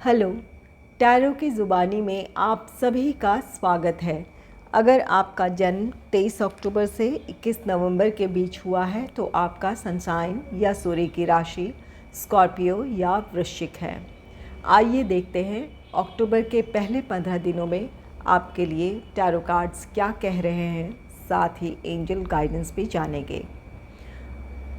Hello, tarot की ज़ुबानी में आप सभी का स्वागत है। अगर आपका जन्म 23 अक्टूबर से 21 नवंबर के बीच हुआ है तो आपका सनसाइन या सूर्य की राशि स्कॉर्पियो या वृश्चिक है। आइए देखते हैं अक्टूबर के पहले 15 दिनों में आपके लिए टैरो कार्ड्स क्या कह रहे हैं, साथ ही एंजल गाइडेंस भी जानेंगे।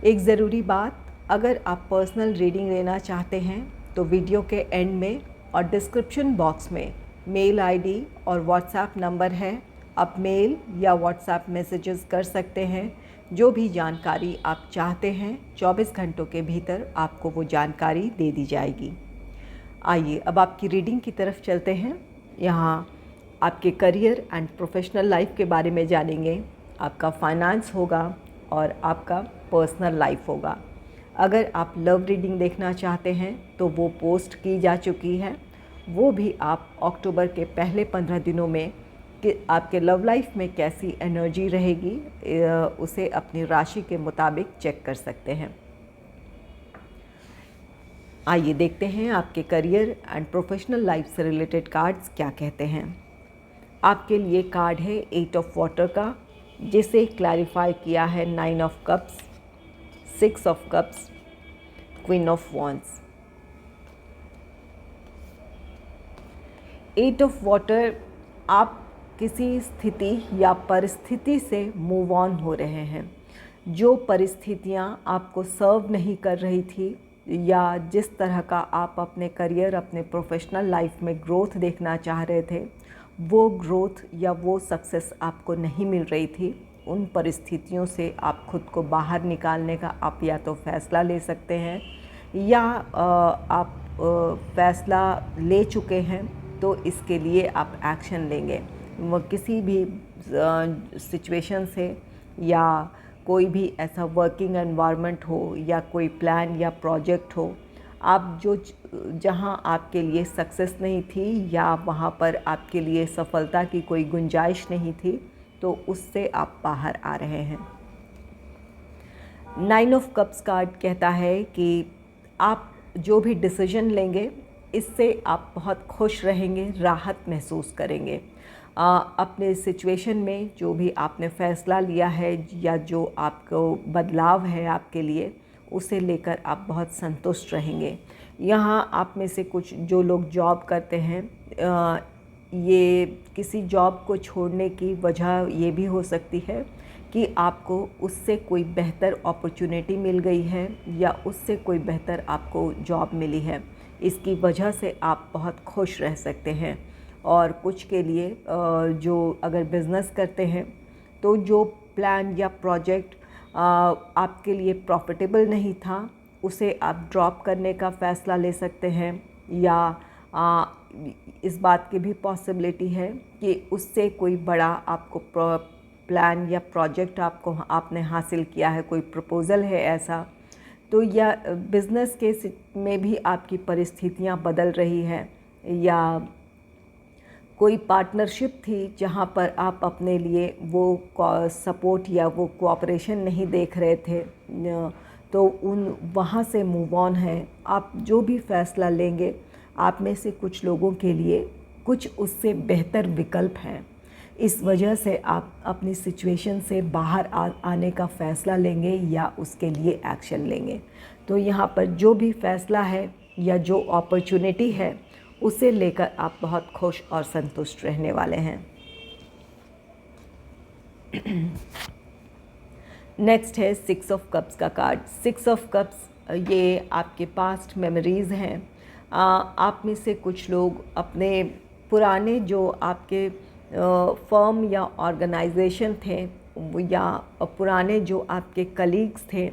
एक ज़रूरी बात, अगर आप पर्सनल रीडिंग लेना चाहते हैं तो वीडियो के एंड में और डिस्क्रिप्शन बॉक्स में मेल आईडी और व्हाट्सएप नंबर है। आप मेल या व्हाट्सएप मैसेजेस कर सकते हैं। जो भी जानकारी आप चाहते हैं 24 घंटों के भीतर आपको वो जानकारी दे दी जाएगी। आइए अब आपकी रीडिंग की तरफ चलते हैं। यहाँ आपके करियर एंड प्रोफेशनल लाइफ के बारे में जानेंगे। आपका फाइनेंस होगा और आपका पर्सनल लाइफ होगा। अगर आप लव रीडिंग देखना चाहते हैं तो वो पोस्ट की जा चुकी है, वो भी आप अक्टूबर के पहले 15 दिनों में कि आपके लव लाइफ में कैसी एनर्जी रहेगी उसे अपनी राशि के मुताबिक चेक कर सकते हैं। आइए देखते हैं आपके करियर एंड प्रोफेशनल लाइफ से रिलेटेड कार्ड्स क्या कहते हैं। आपके लिए कार्ड है 8 ऑफ वाटर का, जिसे क्लैरिफाई किया है 9 of cups, 6 of cups, queen of wands. 8 of water, आप किसी स्थिति या परिस्थिति से मूव ऑन हो रहे हैं। जो परिस्थितियां आपको सर्व नहीं कर रही थी या जिस तरह का आप अपने करियर, अपने प्रोफेशनल लाइफ में ग्रोथ देखना चाह रहे थे, वो ग्रोथ या वो सक्सेस आपको नहीं मिल रही थी। उन परिस्थितियों से आप खुद को बाहर निकालने का आप या तो फ़ैसला ले सकते हैं या आप फ़ैसला ले चुके हैं तो इसके लिए आप एक्शन लेंगे। वो किसी भी सिचुएशन से या कोई भी ऐसा वर्किंग एनवायरनमेंट हो या कोई प्लान या प्रोजेक्ट हो, आप जो जहां आपके लिए सक्सेस नहीं थी या वहां पर आपके लिए सफलता की कोई गुंजाइश नहीं थी, तो उससे आप बाहर आ रहे हैं। 9 ऑफ कप्स कार्ड कहता है कि आप जो भी डिसीजन लेंगे इससे आप बहुत खुश रहेंगे, राहत महसूस करेंगे। अपने सिचुएशन में जो भी आपने फ़ैसला लिया है या जो आपको बदलाव है आपके लिए, उसे लेकर आप बहुत संतुष्ट रहेंगे। यहाँ आप में से कुछ जो लोग जॉब करते हैं, ये किसी जॉब को छोड़ने की वजह ये भी हो सकती है कि आपको उससे कोई बेहतर अपॉर्चुनिटी मिल गई है या उससे कोई बेहतर आपको जॉब मिली है। इसकी वजह से आप बहुत खुश रह सकते हैं। और कुछ के लिए जो अगर बिज़नेस करते हैं तो जो प्लान या प्रोजेक्ट आपके लिए प्रॉफिटेबल नहीं था, उसे आप ड्रॉप करने का फ़ैसला ले सकते हैं। या इस बात की भी पॉसिबिलिटी है कि उससे कोई बड़ा आपको प्लान या प्रोजेक्ट आपने हासिल किया है, कोई प्रपोज़ल है ऐसा, तो या बिज़नेस के में भी आपकी परिस्थितियां बदल रही हैं या कोई पार्टनरशिप थी जहां पर आप अपने लिए वो सपोर्ट या वो कोऑपरेशन नहीं देख रहे थे, तो वहां से मूव ऑन है। आप जो भी फ़ैसला लेंगे, आप में से कुछ लोगों के लिए कुछ उससे बेहतर विकल्प हैं। इस वजह से आप अपनी सिचुएशन से बाहर आने का फ़ैसला लेंगे या उसके लिए एक्शन लेंगे। तो यहाँ पर जो भी फ़ैसला है या जो अपॉर्चुनिटी है, उसे लेकर आप बहुत खुश और संतुष्ट रहने वाले हैं। नेक्स्ट है 6 ऑफ कप्स का कार्ड। 6 ऑफ कप्स, ये आपके पास्ट मेमोरीज़ हैं। आप में से कुछ लोग अपने पुराने जो आपके फर्म या ऑर्गेनाइजेशन थे या पुराने जो आपके कलीग्स थे,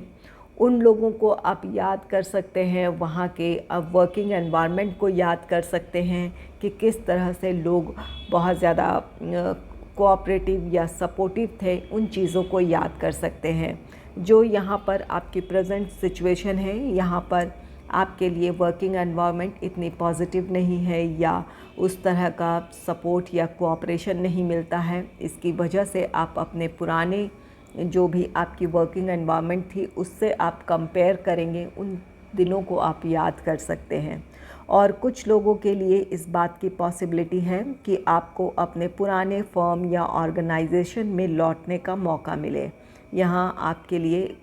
उन लोगों को आप याद कर सकते हैं। वहाँ के वर्किंग एनवायरनमेंट को याद कर सकते हैं कि किस तरह से लोग बहुत ज़्यादा कोऑपरेटिव या सपोर्टिव थे। उन चीज़ों को याद कर सकते हैं। जो यहाँ पर आपकी प्रेजेंट सिचुएशन है, यहाँ पर आपके लिए वर्किंग एनवायरनमेंट इतनी पॉजिटिव नहीं है या उस तरह का सपोर्ट या कोऑपरेशन नहीं मिलता है। इसकी वजह से आप अपने पुराने जो भी आपकी वर्किंग एनवायरनमेंट थी उससे आप कंपेयर करेंगे, उन दिनों को आप याद कर सकते हैं। और कुछ लोगों के लिए इस बात की पॉसिबिलिटी है कि आपको अपने पुराने फर्म या ऑर्गेनाइजेशन में लौटने का मौका मिले। यहाँ आपके लिए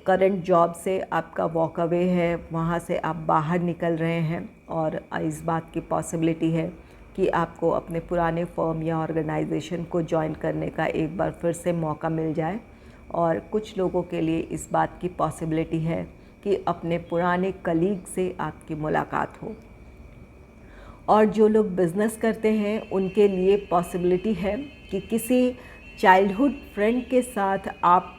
करंट जॉब से आपका वॉक अवे है, वहाँ से आप बाहर निकल रहे हैं और इस बात की पॉसिबिलिटी है कि आपको अपने पुराने फर्म या ऑर्गेनाइजेशन को ज्वाइन करने का एक बार फिर से मौका मिल जाए। और कुछ लोगों के लिए इस बात की पॉसिबिलिटी है कि अपने पुराने कलीग से आपकी मुलाकात हो। और जो लोग बिज़नेस करते हैं उनके लिए पॉसिबिलिटी है कि किसी चाइल्डहुड फ्रेंड के साथ आप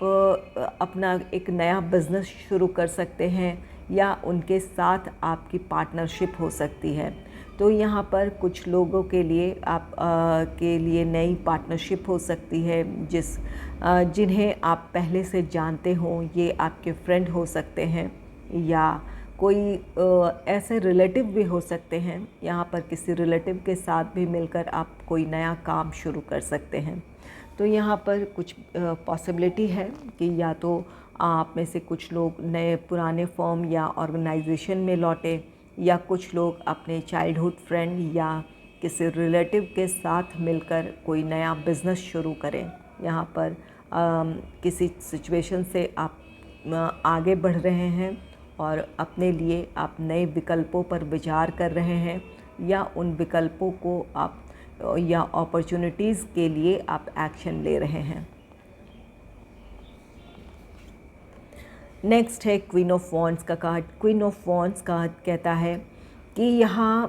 अपना एक नया बिज़नेस शुरू कर सकते हैं या उनके साथ आपकी पार्टनरशिप हो सकती है। तो यहाँ पर कुछ लोगों के लिए के लिए नई पार्टनरशिप हो सकती है जिन्हें आप पहले से जानते हों। ये आपके फ्रेंड हो सकते हैं या कोई ऐसे रिलेटिव भी हो सकते हैं। यहाँ पर किसी रिलेटिव के साथ भी मिलकर आप कोई नया काम शुरू कर सकते हैं। तो यहाँ पर कुछ पॉसिबिलिटी है कि या तो आप में से कुछ लोग नए पुराने फर्म या ऑर्गेनाइजेशन में लौटे या कुछ लोग अपने चाइल्डहुड फ्रेंड या किसी रिलेटिव के साथ मिलकर कोई नया बिज़नेस शुरू करें। यहाँ पर किसी सिचुएशन से आप आगे बढ़ रहे हैं और अपने लिए आप नए विकल्पों पर विचार कर रहे हैं या उन विकल्पों को आप या अपॉर्चुनिटीज़ के लिए आप एक्शन ले रहे हैं। नेक्स्ट है क्वीन ऑफ वॉन्ड्स का कार्ड। क्वीन ऑफ वॉन्ड्स का कहता है कि यहाँ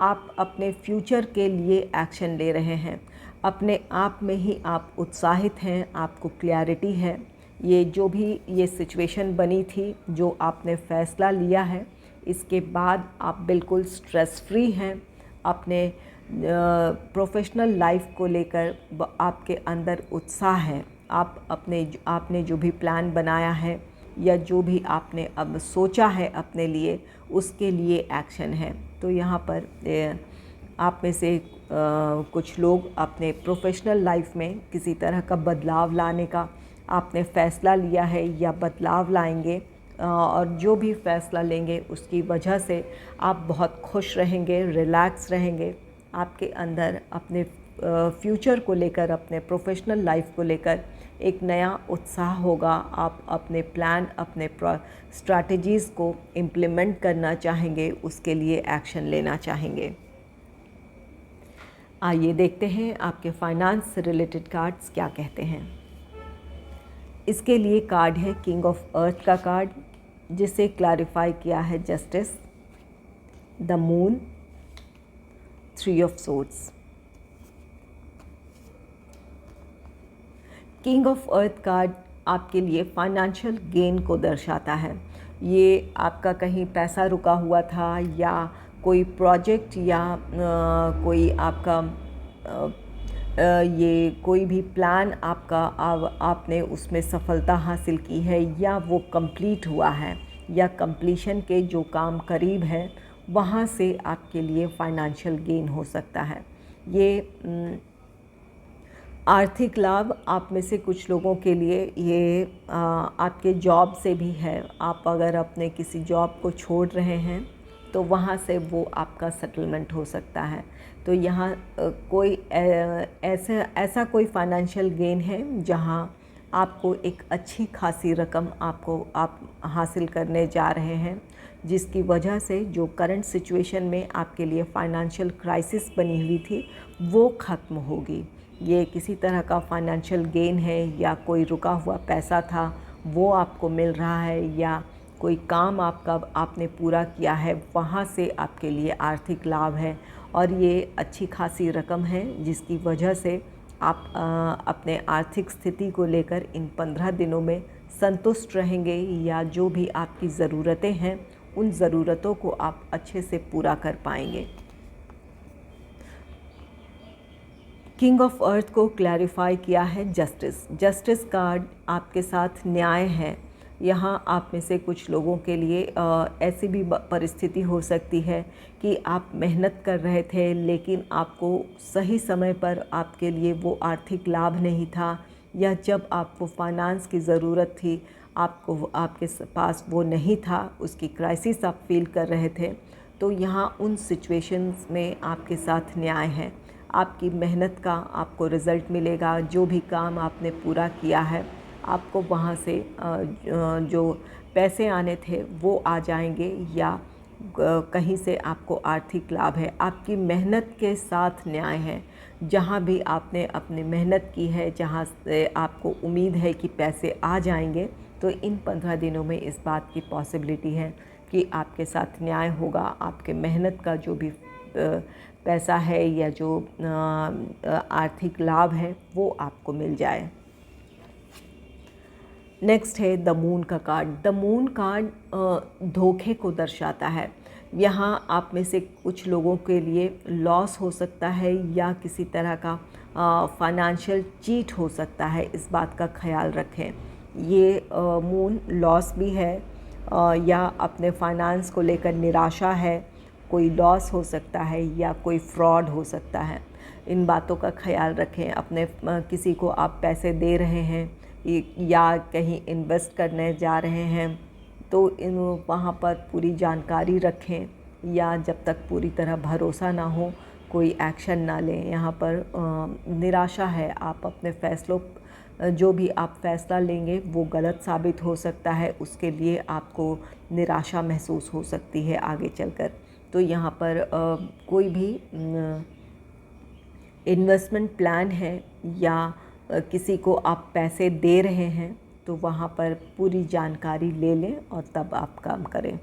आप अपने फ्यूचर के लिए एक्शन ले रहे हैं। अपने आप में ही आप उत्साहित हैं, आपको क्लैरिटी है। ये जो भी ये सिचुएशन बनी थी, जो आपने फ़ैसला लिया है, इसके बाद आप बिल्कुल स्ट्रेस फ्री हैं। अपने प्रोफेशनल लाइफ को लेकर आपके अंदर उत्साह है। आपने जो भी प्लान बनाया है या जो भी आपने अब सोचा है अपने लिए, उसके लिए एक्शन है। तो यहाँ पर आप में से कुछ लोग अपने प्रोफेशनल लाइफ में किसी तरह का बदलाव लाने का आपने फ़ैसला लिया है या बदलाव लाएंगे, और जो भी फ़ैसला लेंगे उसकी वजह से आप बहुत खुश रहेंगे, रिलैक्स रहेंगे। आपके अंदर अपने फ्यूचर को लेकर, अपने प्रोफेशनल लाइफ को लेकर एक नया उत्साह होगा। आप अपने प्लान, अपने स्ट्रैटेजीज़ को इम्प्लीमेंट करना चाहेंगे, उसके लिए एक्शन लेना चाहेंगे। आइए देखते हैं आपके फाइनेंस से रिलेटेड कार्ड्स क्या कहते हैं। इसके लिए कार्ड है किंग ऑफ अर्थ का कार्ड, जिसे क्लैरिफाई किया है justice, the moon, three of swords. King of earth card आपके लिए फाइनेंशियल गेन को दर्शाता है। ये आपका कहीं पैसा रुका हुआ था या कोई प्रोजेक्ट या कोई आपका ये कोई भी प्लान आपका आपने उसमें सफलता हासिल की है या वो कंप्लीट हुआ है या कंप्लीशन के जो काम करीब है, वहाँ से आपके लिए फाइनेंशियल गेन हो सकता है। ये आर्थिक लाभ आप में से कुछ लोगों के लिए ये आपके जॉब से भी है। आप अगर अपने किसी जॉब को छोड़ रहे हैं तो वहाँ से वो आपका सेटलमेंट हो सकता है। तो यहाँ कोई ऐसा कोई फाइनेंशियल गेन है जहाँ आपको एक अच्छी खासी रकम आप हासिल करने जा रहे हैं, जिसकी वजह से जो करंट सिचुएशन में आपके लिए फाइनेंशियल क्राइसिस बनी हुई थी वो ख़त्म होगी। ये किसी तरह का फाइनेंशियल गेन है या कोई रुका हुआ पैसा था वो आपको मिल रहा है या कोई काम आपने पूरा किया है, वहाँ से आपके लिए आर्थिक लाभ है और ये अच्छी खासी रकम है, जिसकी वजह से आप अपने आर्थिक स्थिति को लेकर इन 15 दिनों में संतुष्ट रहेंगे या जो भी आपकी ज़रूरतें हैं उन ज़रूरतों को आप अच्छे से पूरा कर पाएंगे। किंग ऑफ अर्थ को क्लैरिफाई किया है जस्टिस। जस्टिस कार्ड आपके साथ न्याय है। यहाँ आप में से कुछ लोगों के लिए ऐसी भी परिस्थिति हो सकती है कि आप मेहनत कर रहे थे लेकिन आपको सही समय पर आपके लिए वो आर्थिक लाभ नहीं था, या जब आपको फाइनेंस की ज़रूरत थी आपको आपके पास वो नहीं था, उसकी क्राइसिस आप फील कर रहे थे, तो यहाँ उन सिचुएशंस में आपके साथ न्याय है। आपकी मेहनत का आपको रिज़ल्ट मिलेगा। जो भी काम आपने पूरा किया है, आपको वहाँ से जो पैसे आने थे वो आ जाएंगे, या कहीं से आपको आर्थिक लाभ है। आपकी मेहनत के साथ न्याय है। जहाँ भी आपने अपनी मेहनत की है, जहाँ से आपको उम्मीद है कि पैसे आ जाएंगे, तो इन 15 दिनों में इस बात की पॉसिबिलिटी है कि आपके साथ न्याय होगा। आपके मेहनत का जो भी पैसा है या जो आर्थिक लाभ है वो आपको मिल जाए। नेक्स्ट है द मून का कार्ड। द मून कार्ड धोखे को दर्शाता है। यहाँ आप में से कुछ लोगों के लिए लॉस हो सकता है या किसी तरह का फाइनेंशियल चीट हो सकता है, इस बात का ख्याल रखें। ये मून लॉस भी है या अपने फाइनेंस को लेकर निराशा है, कोई लॉस हो सकता है या कोई फ्रॉड हो सकता है। इन बातों का ख्याल रखें। अपने किसी को आप पैसे दे रहे हैं या कहीं इन्वेस्ट करने जा रहे हैं, तो इन वहाँ पर पूरी जानकारी रखें, या जब तक पूरी तरह भरोसा ना हो कोई एक्शन ना लें। यहाँ पर निराशा है। आप अपने फैसलों, जो भी आप फैसला लेंगे वो गलत साबित हो सकता है, उसके लिए आपको निराशा महसूस हो सकती है आगे चलकर। तो यहाँ पर कोई भी इन्वेस्टमेंट प्लान है या किसी को आप पैसे दे रहे हैं, तो वहाँ पर पूरी जानकारी ले लें और तब आप काम करें।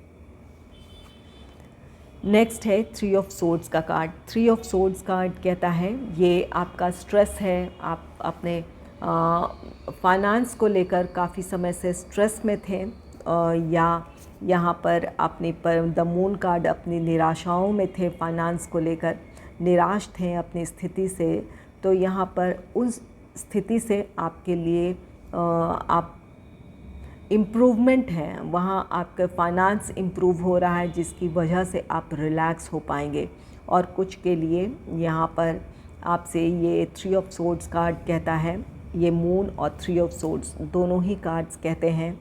नेक्स्ट है 3 ऑफ सोर्ड्स का कार्ड। 3 ऑफ सोर्ड्स कार्ड कहता है ये आपका स्ट्रेस है। आप अपने फाइनेंस को लेकर काफ़ी समय से स्ट्रेस में थे, या यहाँ पर अपनी द मून कार्ड अपनी निराशाओं में थे, फाइनेंस को लेकर निराश थे अपनी स्थिति से। तो यहाँ पर उस स्थिति से आपके लिए आप इम्प्रूवमेंट है, वहाँ आपका फाइनेंस इम्प्रूव हो रहा है, जिसकी वजह से आप रिलैक्स हो पाएंगे। और कुछ के लिए यहाँ पर आपसे ये 3 ऑफ सोर्ड्स कार्ड कहता है, ये मून और 3 ऑफ सोर्ड्स दोनों ही कार्ड्स कहते हैं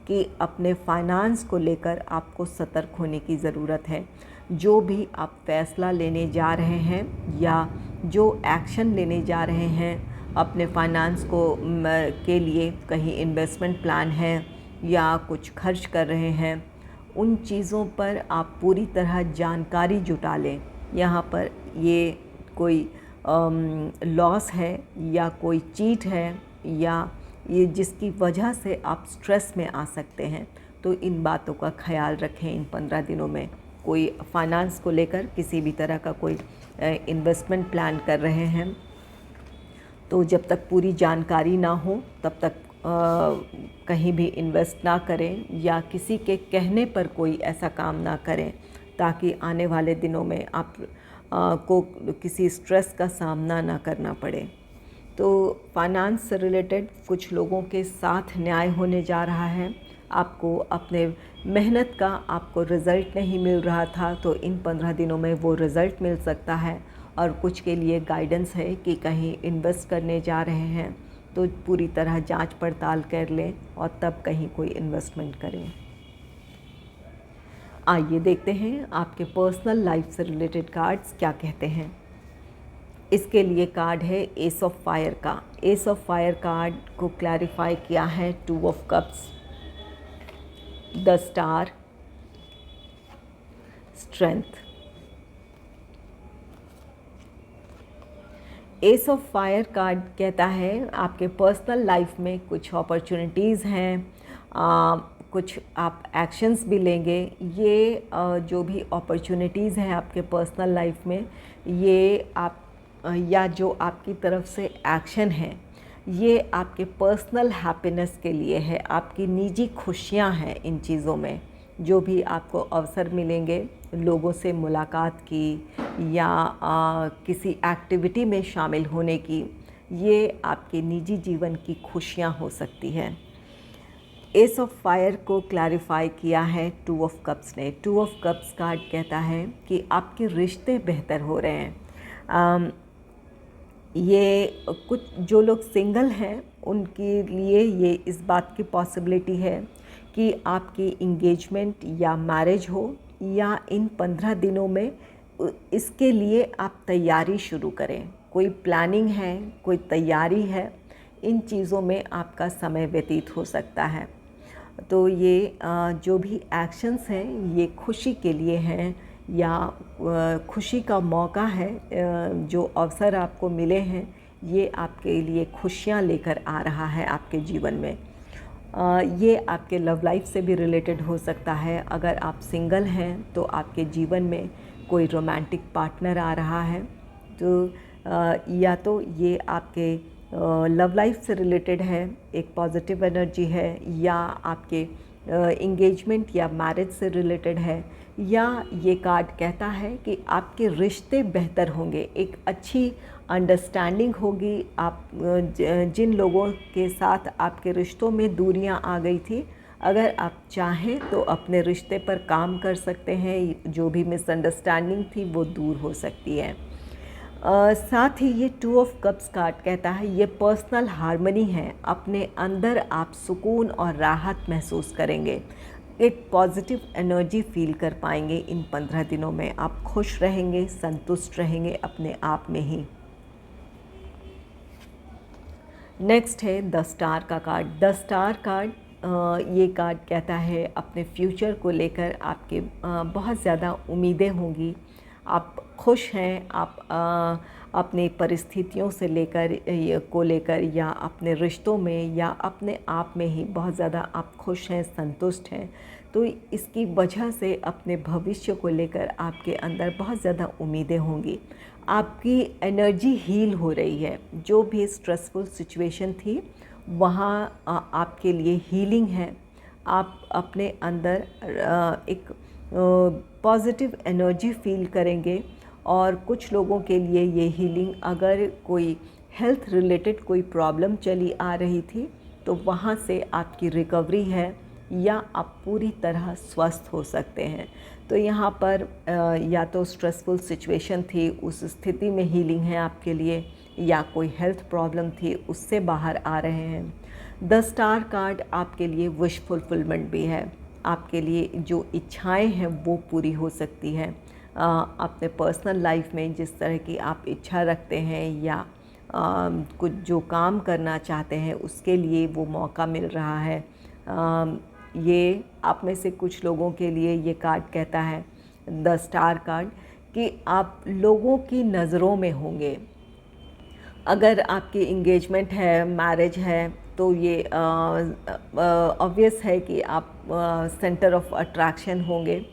कि अपने फाइनेंस को लेकर आपको सतर्क होने की ज़रूरत है। जो भी आप फैसला लेने जा रहे हैं या जो एक्शन लेने जा रहे हैं अपने फाइनेंस को के लिए, कहीं इन्वेस्टमेंट प्लान है या कुछ खर्च कर रहे हैं, उन चीज़ों पर आप पूरी तरह जानकारी जुटा लें। यहाँ पर ये कोई लॉस है या कोई चीट है या ये जिसकी वजह से आप स्ट्रेस में आ सकते हैं, तो इन बातों का ख्याल रखें। इन 15 दिनों में कोई फाइनेंस को लेकर किसी भी तरह का कोई इन्वेस्टमेंट प्लान कर रहे हैं, तो जब तक पूरी जानकारी ना हो तब तक कहीं भी इन्वेस्ट ना करें या किसी के कहने पर कोई ऐसा काम ना करें, ताकि आने वाले दिनों में आप को किसी स्ट्रेस का सामना ना करना पड़े। तो फाइनेंस से रिलेटेड कुछ लोगों के साथ न्याय होने जा रहा है। आपको अपने मेहनत का आपको रिज़ल्ट नहीं मिल रहा था, तो इन 15 दिनों में वो रिज़ल्ट मिल सकता है। और कुछ के लिए गाइडेंस है कि कहीं इन्वेस्ट करने जा रहे हैं तो पूरी तरह जांच पड़ताल कर लें और तब कहीं कोई इन्वेस्टमेंट करें। आइए देखते हैं आपके पर्सनल लाइफ से रिलेटेड कार्ड्स क्या कहते हैं। इसके लिए कार्ड है एस ऑफ फायर का। एस ऑफ फायर कार्ड को क्लैरिफाई किया है 2 of cups, the star, strength. S of fire card कहता है आपके पर्सनल लाइफ में कुछ अपॉर्चुनिटीज़ हैं, कुछ आप एक्शंस भी लेंगे। ये जो भी अपॉर्चुनिटीज़ हैं आपके पर्सनल लाइफ में, ये आप या जो आपकी तरफ से एक्शन है, ये आपके पर्सनल हैप्पीनेस के लिए है, आपकी निजी खुशियां हैं। इन चीज़ों में जो भी आपको अवसर मिलेंगे लोगों से मुलाकात की या किसी एक्टिविटी में शामिल होने की, ये आपके निजी जीवन की खुशियां हो सकती हैं। एस ऑफ फायर को क्लैरिफाई किया है 2 ऑफ कप्स ने। 2 ऑफ कप्स कार्ड कहता है कि आपके रिश्ते बेहतर हो रहे हैं। ये कुछ जो लोग सिंगल हैं उनके लिए ये इस बात की पॉसिबिलिटी है कि आपकी इंगेजमेंट या मैरिज हो, या इन 15 दिनों में इसके लिए आप तैयारी शुरू करें। कोई प्लानिंग है, कोई तैयारी है, इन चीज़ों में आपका समय व्यतीत हो सकता है। तो ये जो भी एक्शंस हैं ये खुशी के लिए हैं, या खुशी का मौका है। जो अवसर आपको मिले हैं ये आपके लिए खुशियाँ लेकर आ रहा है आपके जीवन में। ये आपके लव लाइफ से भी रिलेटेड हो सकता है। अगर आप सिंगल हैं तो आपके जीवन में कोई रोमांटिक पार्टनर आ रहा है, तो या तो ये आपके लव लाइफ से रिलेटेड है, एक पॉजिटिव एनर्जी है, या आपके इंगेजमेंट या मैरिज से रिलेटेड है, या ये कार्ड कहता है कि आपके रिश्ते बेहतर होंगे, एक अच्छी अंडरस्टैंडिंग होगी। आप जिन लोगों के साथ आपके रिश्तों में दूरियां आ गई थी, अगर आप चाहें तो अपने रिश्ते पर काम कर सकते हैं। जो भी मिसअंडरस्टैंडिंग थी वो दूर हो सकती है। साथ ही ये 2 ऑफ कप्स कार्ड कहता है ये पर्सनल हार्मनी है। अपने अंदर आप सुकून और राहत महसूस करेंगे, एक पॉजिटिव एनर्जी फील कर पाएंगे। इन 15 दिनों में आप खुश रहेंगे, संतुष्ट रहेंगे अपने आप में ही। नेक्स्ट है द स्टार का कार्ड। द स्टार कार्ड, ये कार्ड कहता है अपने फ्यूचर को लेकर आपके बहुत ज़्यादा उम्मीदें होंगी। आप खुश हैं, आप अपनी परिस्थितियों से लेकर या अपने रिश्तों में या अपने आप में ही बहुत ज़्यादा आप खुश हैं, संतुष्ट हैं। तो इसकी वजह से अपने भविष्य को लेकर आपके अंदर बहुत ज़्यादा उम्मीदें होंगी। आपकी एनर्जी हील हो रही है। जो भी स्ट्रेसफुल सिचुएशन थी वहाँ आपके लिए हीलिंग है। आप अपने अंदर एक पॉजिटिव एनर्जी फील करेंगे। और कुछ लोगों के लिए ये हीलिंग, अगर कोई हेल्थ रिलेटेड कोई प्रॉब्लम चली आ रही थी तो वहाँ से आपकी रिकवरी है, या आप पूरी तरह स्वस्थ हो सकते हैं। तो यहाँ पर या तो स्ट्रेसफुल सिचुएशन थी, उस स्थिति में हीलिंग है आपके लिए, या कोई हेल्थ प्रॉब्लम थी उससे बाहर आ रहे हैं। द स्टार कार्ड आपके लिए विश फुलफिलमेंट भी है। आपके लिए जो इच्छाएं हैं वो पूरी हो सकती है। अपने पर्सनल लाइफ में जिस तरह की आप इच्छा रखते हैं, या कुछ जो काम करना चाहते हैं उसके लिए वो मौका मिल रहा है। ये आप में से कुछ लोगों के लिए ये कार्ड कहता है, द स्टार कार्ड, कि आप लोगों की नज़रों में होंगे। अगर आपकी इंगेजमेंट है, मैरिज है, तो ये ऑब्वियस है कि आप सेंटर ऑफ अट्रैक्शन होंगे।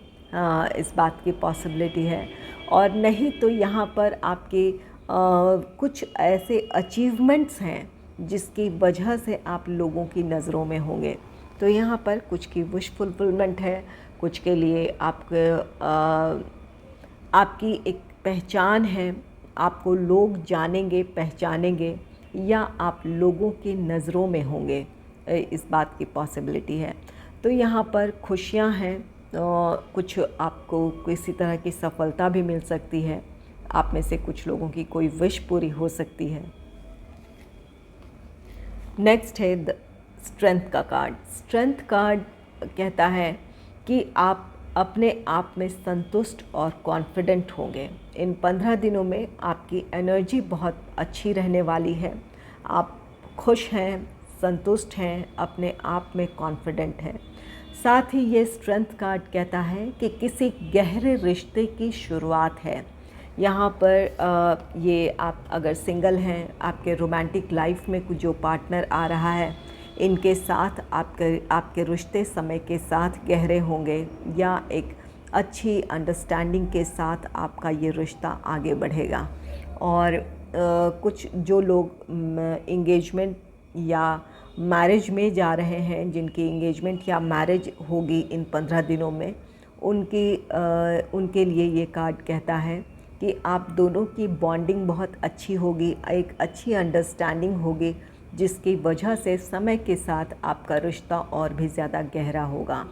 इस बात की पॉसिबिलिटी है। और नहीं तो यहाँ पर आपके कुछ ऐसे अचीवमेंट्स हैं जिसकी वजह से आप लोगों की नज़रों में होंगे। तो यहाँ पर कुछ की विश फुलफिलमेंट है, कुछ के लिए आपकी एक पहचान है, आपको लोग जानेंगे, पहचानेंगे, या आप लोगों की नज़रों में होंगे। इस बात की पॉसिबिलिटी है। तो यहाँ पर खुशियाँ हैं। कुछ आपको किसी तरह की सफलता भी मिल सकती है। आप में से कुछ लोगों की कोई विश पूरी हो सकती है। नेक्स्ट है द स्ट्रेंथ का कार्ड। स्ट्रेंथ कार्ड कहता है कि आप अपने आप में संतुष्ट और कॉन्फिडेंट होंगे। इन 15 दिनों में आपकी एनर्जी बहुत अच्छी रहने वाली है। आप खुश हैं, संतुष्ट हैं, अपने आप में कॉन्फिडेंट हैं। साथ ही ये स्ट्रेंथ कार्ड कहता है कि किसी गहरे रिश्ते की शुरुआत है। यहाँ पर ये आप अगर सिंगल हैं, आपके रोमांटिक लाइफ में जो पार्टनर आ रहा है, इनके साथ आपके रिश्ते समय के साथ गहरे होंगे, या एक अच्छी अंडरस्टैंडिंग के साथ आपका ये रिश्ता आगे बढ़ेगा। और कुछ जो लोग इंगेजमेंट या मैरिज में जा रहे हैं, जिनकी इंगेजमेंट या मैरिज होगी इन 15 दिनों में, उनके लिए ये कार्ड कहता है कि आप दोनों की बॉन्डिंग बहुत अच्छी होगी, एक अच्छी अंडरस्टैंडिंग होगी, जिसकी वजह से समय के साथ आपका रिश्ता और भी ज़्यादा गहरा होगा।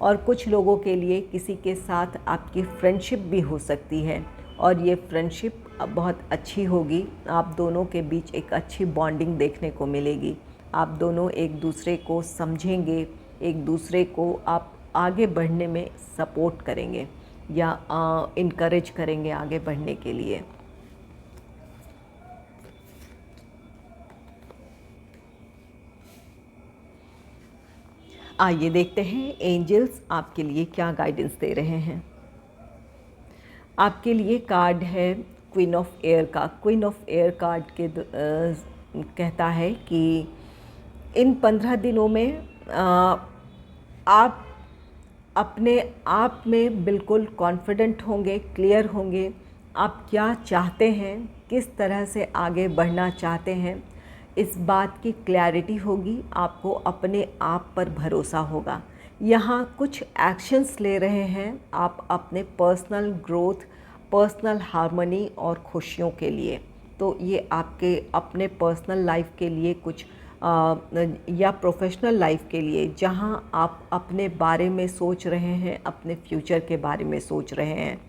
और कुछ लोगों के लिए किसी के साथ आपकी फ्रेंडशिप भी हो सकती है, और ये फ्रेंडशिप बहुत अच्छी होगी। आप दोनों के बीच एक अच्छी बॉन्डिंग देखने को मिलेगी। आप दोनों एक दूसरे को समझेंगे, एक दूसरे को आप आगे बढ़ने में सपोर्ट करेंगे या इनकरेज करेंगे आगे बढ़ने के लिए। आइए देखते हैं एंजल्स आपके लिए क्या गाइडेंस दे रहे हैं। आपके लिए कार्ड है क्वीन ऑफ एयर का। क्वीन ऑफ एयर कार्ड के कहता है कि इन 15 दिनों में आप अपने आप में बिल्कुल कॉन्फिडेंट होंगे, क्लियर होंगे। आप क्या चाहते हैं, किस तरह से आगे बढ़ना चाहते हैं, इस बात की क्लैरिटी होगी। आपको अपने आप पर भरोसा होगा। यहाँ कुछ एक्शंस ले रहे हैं आप अपने पर्सनल ग्रोथ, पर्सनल हार्मनी और खुशियों के लिए। तो ये आपके अपने पर्सनल लाइफ के लिए कुछ या प्रोफेशनल लाइफ के लिए, जहाँ आप अपने बारे में सोच रहे हैं, अपने फ्यूचर के बारे में सोच रहे हैं।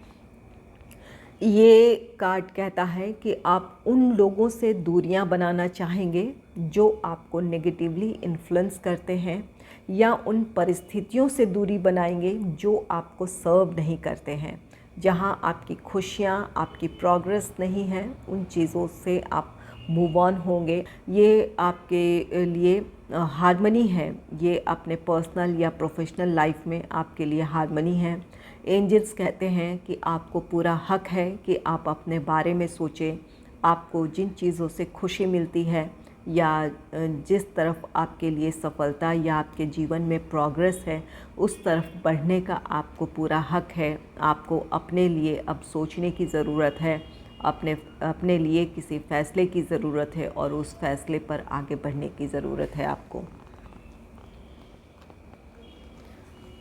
ये कार्ड कहता है कि आप उन लोगों से दूरियां बनाना चाहेंगे जो आपको नेगेटिवली इन्फ्लुएंस करते हैं, या उन परिस्थितियों से दूरी बनाएंगे जो आपको सर्व नहीं करते हैं। जहां आपकी खुशियां, आपकी प्रोग्रेस नहीं है, उन चीज़ों से आप मूव ऑन होंगे। ये आपके लिए हार्मनी है। ये अपने पर्सनल या प्रोफेशनल लाइफ में आपके लिए हार्मनी है। एंजल्स कहते हैं कि आपको पूरा हक है कि आप अपने बारे में सोचें। आपको जिन चीज़ों से खुशी मिलती है या जिस तरफ आपके लिए सफलता या आपके जीवन में प्रोग्रेस है, उस तरफ बढ़ने का आपको पूरा हक है। आपको अपने लिए अब सोचने की ज़रूरत है, अपने लिए किसी फ़ैसले की ज़रूरत है और उस फ़ैसले पर आगे बढ़ने की ज़रूरत है आपको।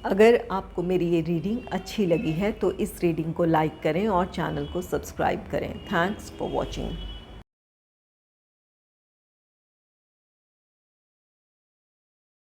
अगर आपको मेरी ये रीडिंग अच्छी लगी है तो इस रीडिंग को लाइक करें और चैनल को सब्सक्राइब करें। Thanks for watching.